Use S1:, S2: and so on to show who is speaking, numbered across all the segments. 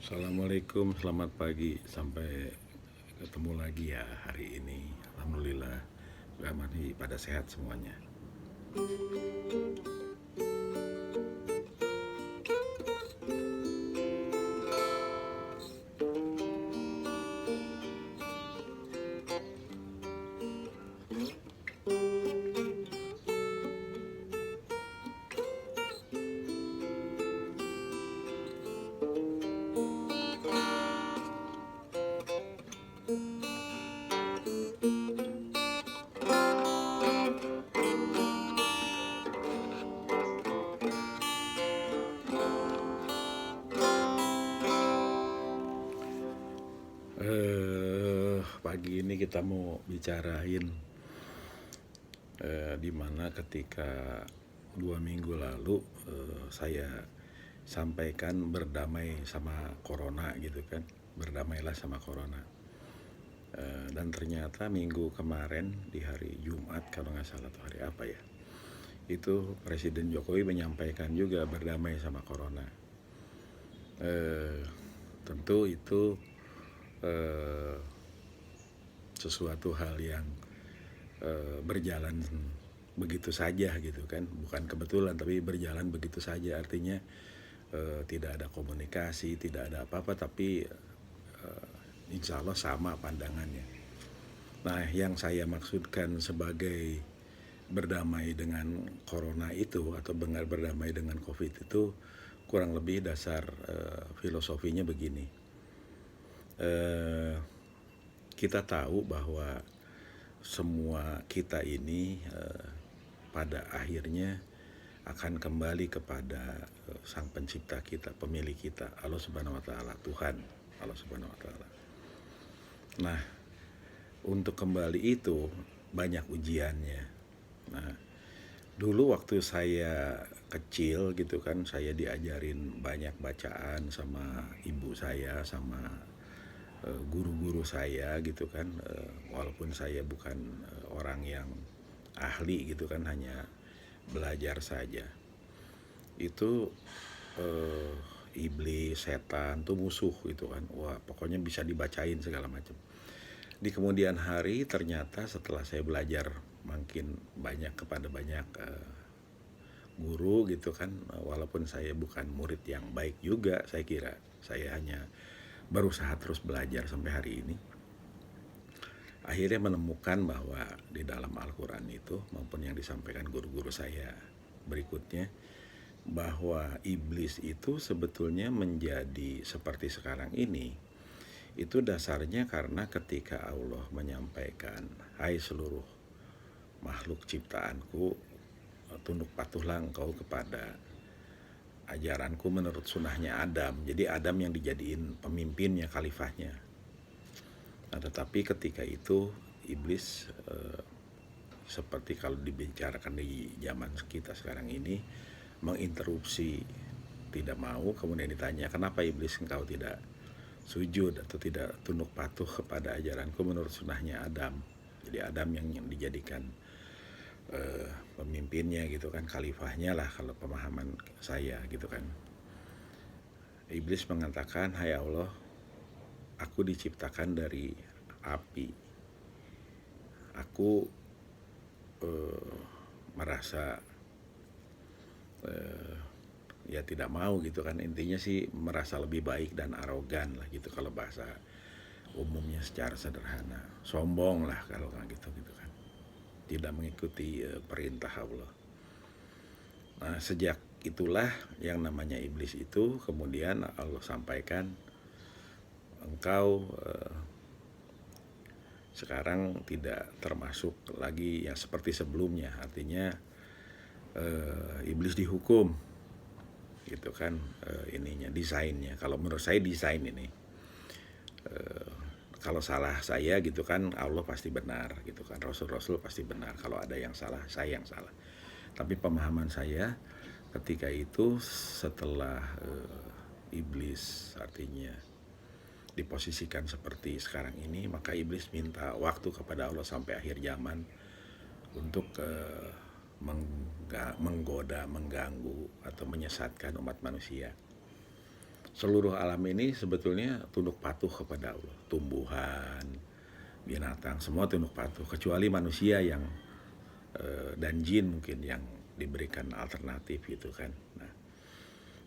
S1: Assalamualaikum, selamat pagi. Sampai ketemu lagi ya hari ini. Alhamdulillah, kami pada sehat semuanya. Pagi ini kita mau bicarain di mana ketika 2 minggu lalu saya sampaikan berdamai sama corona gitu kan, berdamailah sama corona. Dan ternyata minggu kemarin di hari Jumat kalau nggak salah atau hari apa ya, itu Presiden Jokowi menyampaikan juga berdamai sama corona. Tentu itu sesuatu hal yang berjalan begitu saja gitu kan, bukan kebetulan tapi berjalan begitu saja. Artinya tidak ada komunikasi, tidak ada apa-apa, tapi insya Allah sama pandangannya. Nah, yang saya maksudkan sebagai berdamai dengan corona itu atau berdamai dengan COVID itu kurang lebih dasar filosofinya begini. Kita tahu bahwa semua kita ini pada akhirnya akan kembali kepada Sang Pencipta kita, pemilik kita, Allah Subhanahu wa taala, Tuhan, Allah Subhanahu wa taala. Nah, untuk kembali itu banyak ujiannya. Nah, dulu waktu saya kecil gitu kan, saya diajarin banyak bacaan sama ibu saya, sama guru-guru saya gitu kan. Walaupun saya bukan orang yang ahli gitu kan, hanya belajar saja. Itu iblis, setan tuh musuh gitu kan. Wah, pokoknya bisa dibacain segala macam. Di kemudian hari ternyata setelah saya belajar makin banyak kepada banyak guru gitu kan, walaupun saya bukan murid yang baik juga, saya kira saya hanya berusaha terus belajar sampai hari ini, akhirnya menemukan bahwa di dalam Al-Quran itu maupun yang disampaikan guru-guru saya berikutnya, bahwa iblis itu sebetulnya menjadi seperti sekarang ini itu dasarnya karena ketika Allah menyampaikan, hai seluruh makhluk ciptaanku, tunduk patuhlah engkau kepada ajaranku menurut sunnahnya Adam. Jadi Adam yang dijadiin pemimpinnya, khalifahnya. Nah, tetapi ketika itu iblis seperti kalau dibicarakan di zaman kita sekarang ini, menginterupsi, tidak mau. Kemudian ditanya, kenapa iblis engkau tidak sujud atau tidak tunduk patuh kepada ajaranku menurut sunnahnya Adam. Jadi Adam yang dijadikan pemimpinnya gitu kan, khalifahnya lah kalau pemahaman saya gitu kan. Iblis mengatakan, hai Allah, aku diciptakan dari api. Aku merasa ya tidak mau gitu kan. Intinya sih merasa lebih baik dan arogan lah gitu kalau bahasa umumnya secara sederhana. Sombong lah kalau nggak gitu kan. Tidak mengikuti perintah Allah. Nah, sejak itulah yang namanya iblis itu kemudian Allah sampaikan, engkau sekarang tidak termasuk lagi yang seperti sebelumnya. Artinya iblis dihukum gitu kan, ininya, desainnya. Kalau menurut saya desain ini, kalau salah saya gitu kan, Allah pasti benar gitu kan, Rasul-Rasul pasti benar. Kalau ada yang salah, saya yang salah. Tapi pemahaman saya ketika itu setelah iblis artinya diposisikan seperti sekarang ini, maka iblis minta waktu kepada Allah sampai akhir zaman untuk menggoda, mengganggu atau menyesatkan umat manusia. seluruh alam ini sebetulnya tunduk patuh kepada Allah. Tumbuhan, binatang, semua tunduk patuh. Kecuali manusia yang dan jin mungkin yang diberikan alternatif gitu kan. Nah,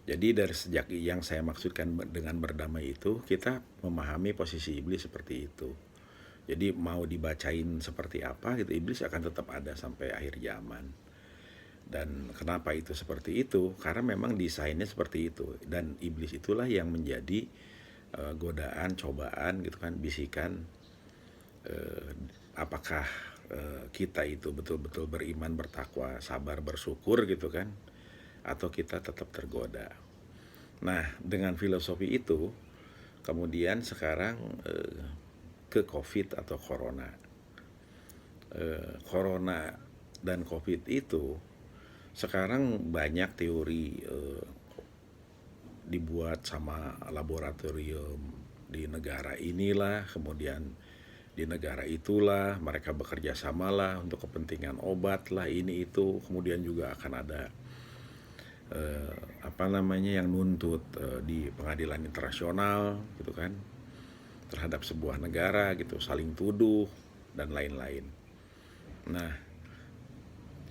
S1: jadi dari sejak yang saya maksudkan dengan berdamai itu, kita memahami posisi iblis seperti itu. Jadi mau dibacain seperti apa gitu, iblis akan tetap ada sampai akhir zaman. Dan kenapa itu seperti itu? Karena memang desainnya seperti itu. Dan iblis itulah yang menjadi godaan, cobaan gitu kan, bisikan apakah kita itu betul-betul beriman, bertakwa, sabar, bersyukur gitu kan, atau kita tetap tergoda. Nah, dengan filosofi itu, kemudian sekarang ke COVID atau corona. Corona dan COVID itu sekarang banyak teori dibuat sama laboratorium di negara inilah, kemudian di negara itulah, mereka bekerja samalah untuk kepentingan obat lah, ini itu, kemudian juga akan ada yang nuntut di pengadilan internasional gitu kan, terhadap sebuah negara gitu, saling tuduh dan lain-lain. Nah,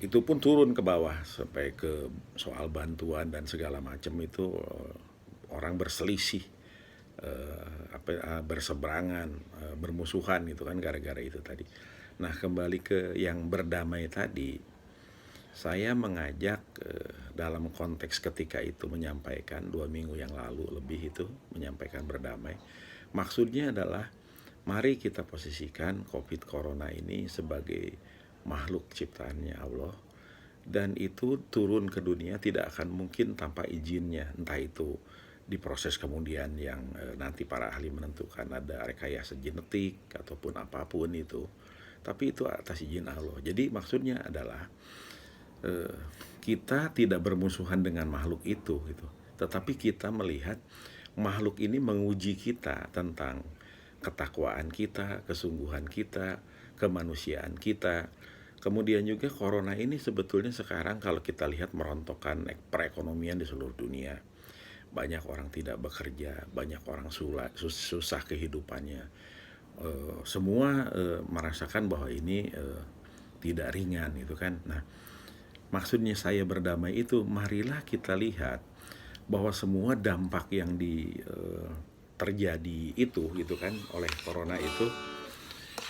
S1: itu pun turun ke bawah sampai ke soal bantuan dan segala macam itu, orang berselisih, berseberangan, bermusuhan gitu kan gara-gara itu tadi. Nah, kembali ke yang berdamai tadi, saya mengajak dalam konteks ketika itu menyampaikan 2 minggu yang lalu lebih itu menyampaikan berdamai. Maksudnya adalah mari kita posisikan COVID Corona ini sebagai makhluk ciptaannya Allah, dan itu turun ke dunia tidak akan mungkin tanpa izinnya, entah itu diproses kemudian yang nanti para ahli menentukan ada rekayasa genetik ataupun apapun itu, tapi itu atas izin Allah. Jadi maksudnya adalah kita tidak bermusuhan dengan makhluk itu gitu, tetapi kita melihat makhluk ini menguji kita tentang ketakwaan kita, kesungguhan kita, kemanusiaan kita. Kemudian juga corona ini sebetulnya sekarang kalau kita lihat merontokkan perekonomian di seluruh dunia. Banyak orang tidak bekerja, banyak orang susah kehidupannya. Semua merasakan bahwa ini tidak ringan gitu kan. Nah, maksudnya saya berdamai itu, marilah kita lihat bahwa semua dampak yang terjadi itu gitu kan oleh corona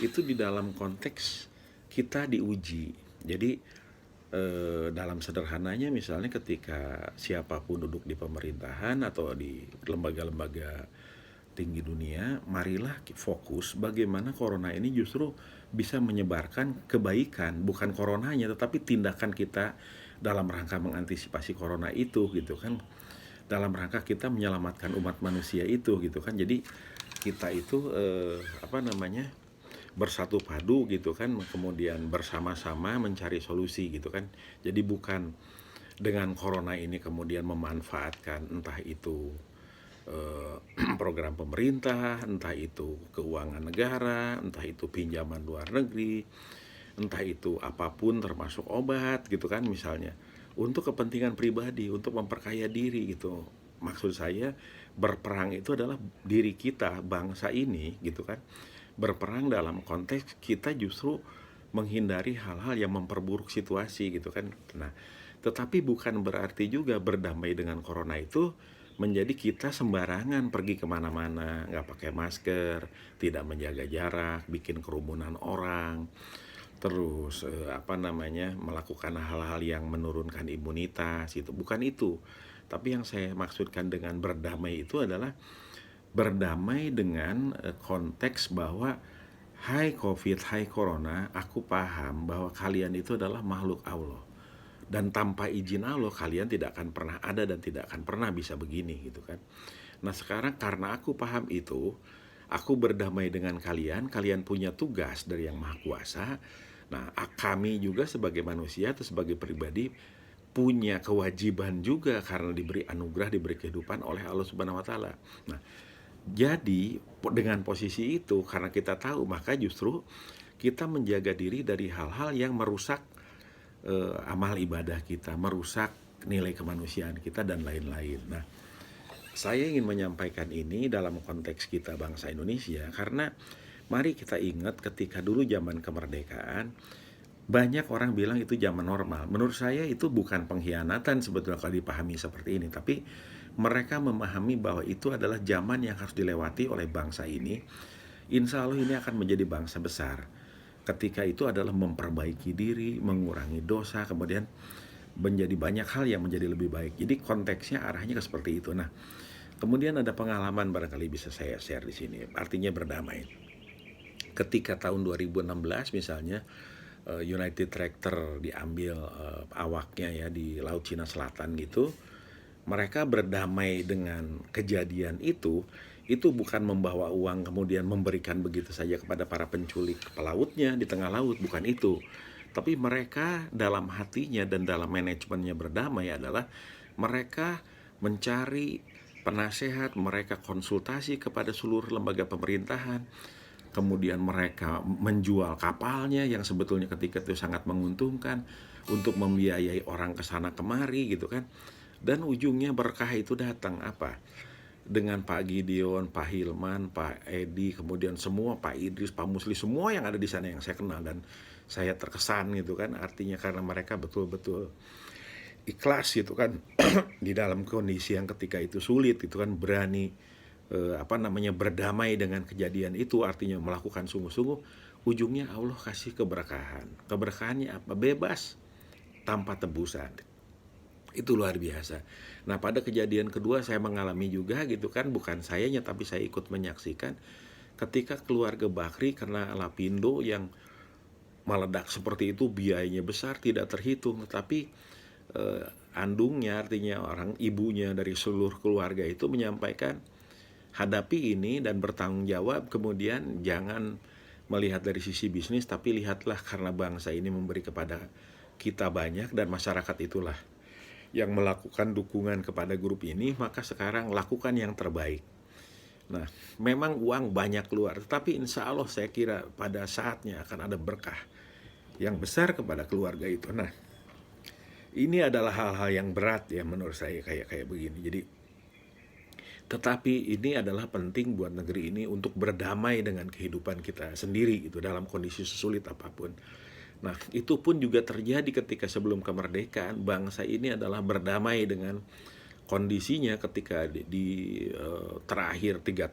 S1: itu di dalam konteks kita diuji. Jadi dalam sederhananya misalnya ketika siapapun duduk di pemerintahan atau di lembaga-lembaga tinggi dunia, marilah fokus bagaimana corona ini justru bisa menyebarkan kebaikan, bukan coronanya tetapi tindakan kita dalam rangka mengantisipasi corona itu gitu kan, dalam rangka kita menyelamatkan umat manusia itu gitu kan. Jadi kita itu bersatu padu gitu kan, kemudian bersama-sama mencari solusi gitu kan. Jadi bukan dengan corona ini kemudian memanfaatkan entah itu program pemerintah, entah itu keuangan negara, entah itu pinjaman luar negeri, entah itu apapun termasuk obat gitu kan misalnya, untuk kepentingan pribadi, untuk memperkaya diri gitu. Maksud saya berperang itu adalah diri kita, bangsa ini gitu kan. Berperang dalam konteks kita justru menghindari hal-hal yang memperburuk situasi gitu kan. Nah, tetapi bukan berarti juga berdamai dengan corona itu menjadi kita sembarangan pergi kemana-mana, nggak pakai masker, tidak menjaga jarak, bikin kerumunan orang, terus melakukan hal-hal yang menurunkan imunitas itu. Bukan itu. Tapi yang saya maksudkan dengan berdamai itu adalah berdamai dengan konteks bahwa hai COVID, hai Corona, aku paham bahwa kalian itu adalah makhluk Allah. Dan tanpa izin Allah kalian tidak akan pernah ada dan tidak akan pernah bisa begini gitu kan. Nah, sekarang karena aku paham itu, aku berdamai dengan kalian, kalian punya tugas dari Yang Maha Kuasa. Nah, kami juga sebagai manusia atau sebagai pribadi punya kewajiban juga karena diberi anugerah, diberi kehidupan oleh Allah Subhanahu wa taala. Nah, jadi dengan posisi itu, karena kita tahu, maka justru kita menjaga diri dari hal-hal yang merusak amal ibadah kita, merusak nilai kemanusiaan kita dan lain-lain. Nah, Saya ingin menyampaikan ini dalam konteks kita bangsa Indonesia karena mari kita ingat ketika dulu zaman kemerdekaan banyak orang bilang itu zaman normal. Menurut saya itu bukan pengkhianatan sebetulnya kalau dipahami seperti ini, tapi mereka memahami bahwa itu adalah zaman yang harus dilewati oleh bangsa ini. Insya Allah ini akan menjadi bangsa besar. Ketika itu adalah memperbaiki diri, mengurangi dosa, kemudian menjadi banyak hal yang menjadi lebih baik. Jadi konteksnya arahnya ke seperti itu. Nah, kemudian ada pengalaman barangkali bisa saya share di sini. Artinya berdamai. Ketika tahun 2016 misalnya United Tractor diambil awaknya ya di Laut Cina Selatan gitu. Mereka berdamai dengan kejadian itu bukan membawa uang kemudian memberikan begitu saja kepada para penculik pelautnya di tengah laut, bukan itu. Tapi mereka dalam hatinya dan dalam manajemennya berdamai adalah mereka mencari penasehat, mereka konsultasi kepada seluruh lembaga pemerintahan, kemudian mereka menjual kapalnya yang sebetulnya ketika itu sangat menguntungkan untuk membiayai orang ke sana kemari gitu kan. Dan ujungnya berkah itu datang apa? Dengan Pak Gideon, Pak Hilman, Pak Edi, kemudian semua Pak Idris, Pak Musli, semua yang ada di sana yang saya kenal dan saya terkesan gitu kan. Artinya karena mereka betul-betul ikhlas gitu kan di dalam kondisi yang ketika itu sulit itu kan berani berdamai dengan kejadian itu, artinya melakukan sungguh-sungguh. Ujungnya Allah kasih keberkahannya apa? Bebas tanpa tebusan. Itu luar biasa. Nah, pada kejadian kedua saya mengalami juga gitu kan, bukan sayanya tapi saya ikut menyaksikan ketika keluarga Bakri kena lapindo yang meledak seperti itu, biayanya besar tidak terhitung, tetapi andungnya, artinya orang ibunya dari seluruh keluarga itu menyampaikan hadapi ini dan bertanggung jawab, kemudian jangan melihat dari sisi bisnis tapi lihatlah karena bangsa ini memberi kepada kita banyak dan masyarakat itulah yang melakukan dukungan kepada grup ini, maka sekarang lakukan yang terbaik. Nah, memang uang banyak keluar, tetapi insya Allah saya kira pada saatnya akan ada berkah yang besar kepada keluarga itu. Nah, ini adalah hal-hal yang berat ya menurut saya kayak begini. Jadi, tetapi ini adalah penting buat negeri ini untuk berdamai dengan kehidupan kita sendiri gitu dalam kondisi sesulit apapun. Nah, itu pun juga terjadi ketika sebelum kemerdekaan, bangsa ini adalah berdamai dengan kondisinya ketika terakhir 3,5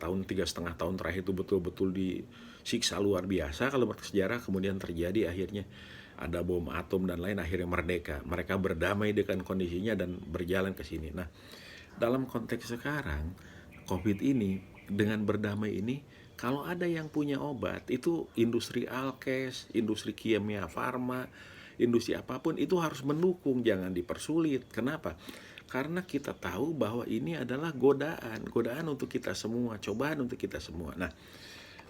S1: tahun terakhir itu betul-betul disiksa luar biasa kalau bersejarah, kemudian terjadi akhirnya ada bom atom dan lain, akhirnya merdeka. Mereka berdamai dengan kondisinya dan berjalan ke sini. Nah, dalam konteks sekarang COVID ini, dengan berdamai ini, kalau ada yang punya obat, itu industri alkes, industri kimia farma, industri apapun itu harus mendukung, jangan dipersulit. Kenapa? Karena kita tahu bahwa ini adalah godaan untuk kita semua, cobaan untuk kita semua. Nah,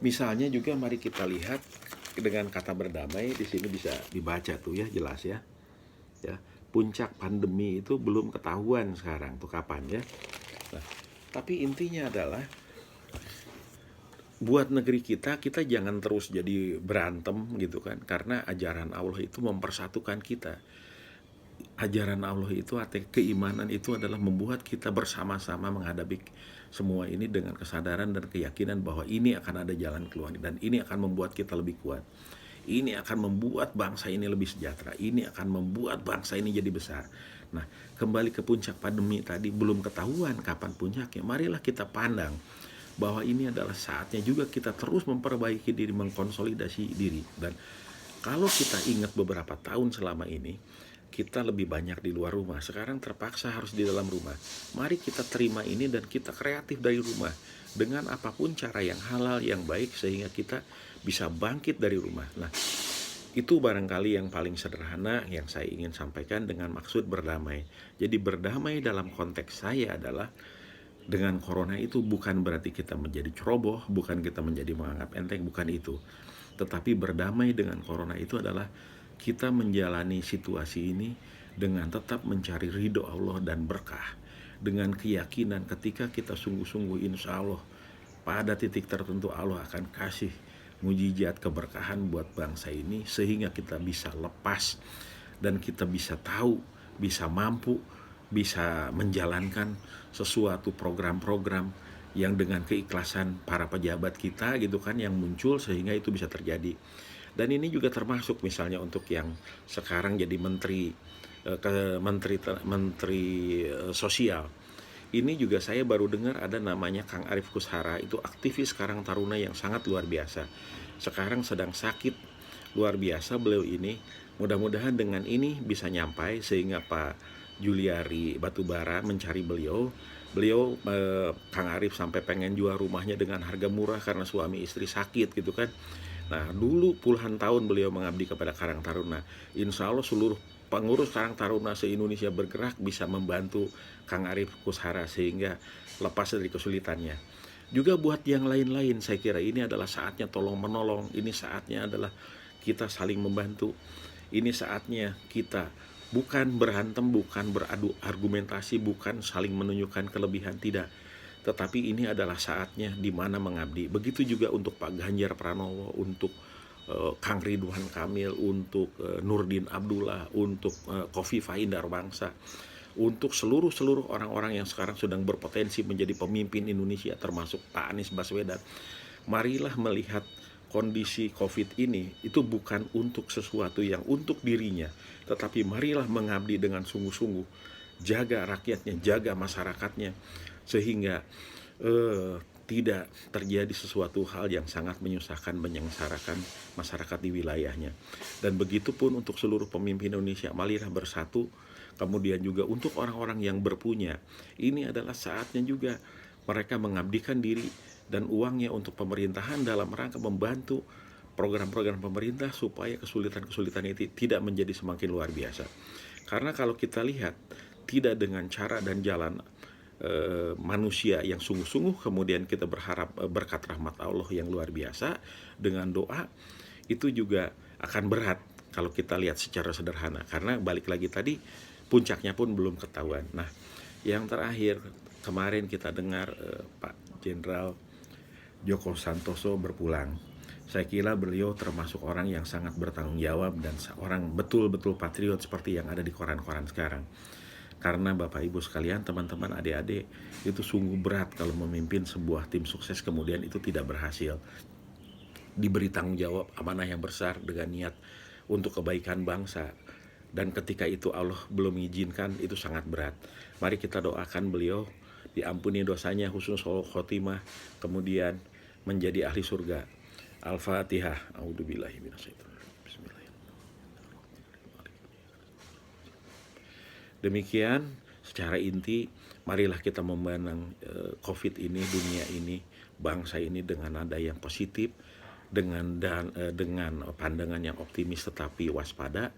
S1: misalnya juga mari kita lihat dengan kata berdamai di sini bisa dibaca tuh ya, jelas ya. Ya, puncak pandemi itu belum ketahuan sekarang tuh kapan ya. Nah, tapi intinya adalah buat negeri kita jangan terus jadi berantem gitu kan, karena ajaran Allah itu mempersatukan kita. Ajaran Allah itu, arti keimanan itu adalah membuat kita bersama-sama menghadapi semua ini dengan kesadaran dan keyakinan bahwa ini akan ada jalan keluar dan ini akan membuat kita lebih kuat. Ini akan membuat bangsa ini lebih sejahtera. Ini akan membuat bangsa ini jadi besar. Nah, kembali ke puncak pandemi tadi, belum ketahuan kapan puncaknya. Marilah kita pandang bahwa ini adalah saatnya juga kita terus memperbaiki diri, mengkonsolidasi diri. Dan kalau kita ingat beberapa tahun selama ini, kita lebih banyak di luar rumah. Sekarang terpaksa harus di dalam rumah. Mari kita terima ini dan kita kreatif dari rumah. Dengan apapun cara yang halal, yang baik, sehingga kita bisa bangkit dari rumah. Nah, itu barangkali yang paling sederhana yang saya ingin sampaikan dengan maksud berdamai. Jadi berdamai dalam konteks saya adalah dengan corona itu bukan berarti kita menjadi ceroboh, bukan kita menjadi menganggap enteng, bukan itu. Tetapi berdamai dengan corona itu adalah kita menjalani situasi ini dengan tetap mencari ridho Allah dan berkah. Dengan keyakinan ketika kita sungguh-sungguh, insya Allah pada titik tertentu Allah akan kasih mujizat keberkahan buat bangsa ini, sehingga kita bisa lepas dan kita bisa tahu, bisa mampu bisa menjalankan sesuatu program-program yang dengan keikhlasan para pejabat kita gitu kan yang muncul sehingga itu bisa terjadi. Dan ini juga termasuk misalnya untuk yang sekarang jadi menteri menteri sosial. Ini juga saya baru dengar ada namanya Kang Arif Kushara, itu aktivis Karang Taruna yang sangat luar biasa. Sekarang sedang sakit luar biasa beliau ini. Mudah-mudahan dengan ini bisa nyampai sehingga Pak Juliari Batubara mencari beliau. Beliau Kang Arif sampai pengen jual rumahnya dengan harga murah karena suami istri sakit gitu kan. Nah, dulu puluhan tahun beliau mengabdi kepada Karang Taruna. Insya Allah seluruh pengurus Karang Taruna se-Indonesia bergerak bisa membantu Kang Arif Kushara sehingga lepas dari kesulitannya. Juga buat yang lain-lain, saya kira ini adalah saatnya tolong menolong. Ini saatnya adalah kita saling membantu. Ini saatnya kita bukan berantem, bukan beradu argumentasi, bukan saling menunjukkan kelebihan, tidak. Tetapi ini adalah saatnya di mana mengabdi. Begitu juga untuk Pak Ganjar Pranowo, untuk Kang Ridwan Kamil, untuk Nurdin Abdullah, untuk Khofifah Indar Bangsa, untuk seluruh orang-orang yang sekarang sedang berpotensi menjadi pemimpin Indonesia, termasuk Pak Anies Baswedan. Marilah melihat kondisi COVID ini itu bukan untuk sesuatu yang untuk dirinya, tetapi marilah mengabdi dengan sungguh-sungguh, jaga rakyatnya, jaga masyarakatnya, sehingga tidak terjadi sesuatu hal yang sangat menyusahkan, menyengsarakan masyarakat di wilayahnya. Dan begitu pun untuk seluruh pemimpin Indonesia, marilah bersatu. Kemudian juga untuk orang-orang yang berpunya, ini adalah saatnya juga mereka mengabdikan diri dan uangnya untuk pemerintahan dalam rangka membantu program-program pemerintah supaya kesulitan-kesulitan itu tidak menjadi semakin luar biasa. Karena kalau kita lihat, tidak dengan cara dan jalan manusia yang sungguh-sungguh, kemudian kita berharap berkat rahmat Allah yang luar biasa dengan doa, itu juga akan berat kalau kita lihat secara sederhana. Karena balik lagi tadi, puncaknya pun belum ketahuan. Nah, yang terakhir, kemarin kita dengar Pak Jenderal Joko Santoso berpulang. Saya kira beliau termasuk orang yang sangat bertanggung jawab dan seorang betul-betul patriot seperti yang ada di koran-koran sekarang. Karena Bapak Ibu sekalian, teman-teman, adik-adik, itu sungguh berat kalau memimpin sebuah tim sukses kemudian itu tidak berhasil. Diberi tanggung jawab amanah yang besar dengan niat untuk kebaikan bangsa. Dan ketika itu Allah belum mengizinkan, itu sangat berat. Mari kita doakan beliau diampuni dosanya, husnul khotimah, kemudian menjadi ahli surga. Al-Fatihah. A'udzubillahi minasyaitonir rajim. Bismillahirrahmanirrahim. Demikian secara inti, marilah kita memandang COVID ini, dunia ini, bangsa ini dengan nada yang positif, dengan pandangan yang optimis tetapi waspada,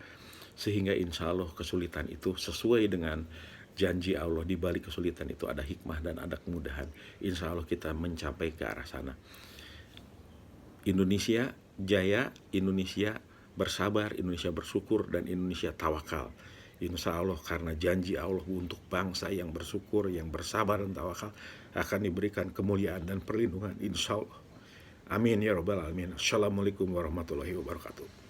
S1: sehingga insya Allah kesulitan itu sesuai dengan janji Allah. Di balik kesulitan itu ada hikmah dan ada kemudahan. Insya Allah kita mencapai ke arah sana. Indonesia jaya, Indonesia bersabar, Indonesia bersyukur, dan Indonesia tawakal. Insya Allah karena janji Allah untuk bangsa yang bersyukur, yang bersabar dan tawakal akan diberikan kemuliaan dan perlindungan insya Allah. Amin ya rabbal alamin. Assalamualaikum warahmatullahi wabarakatuh.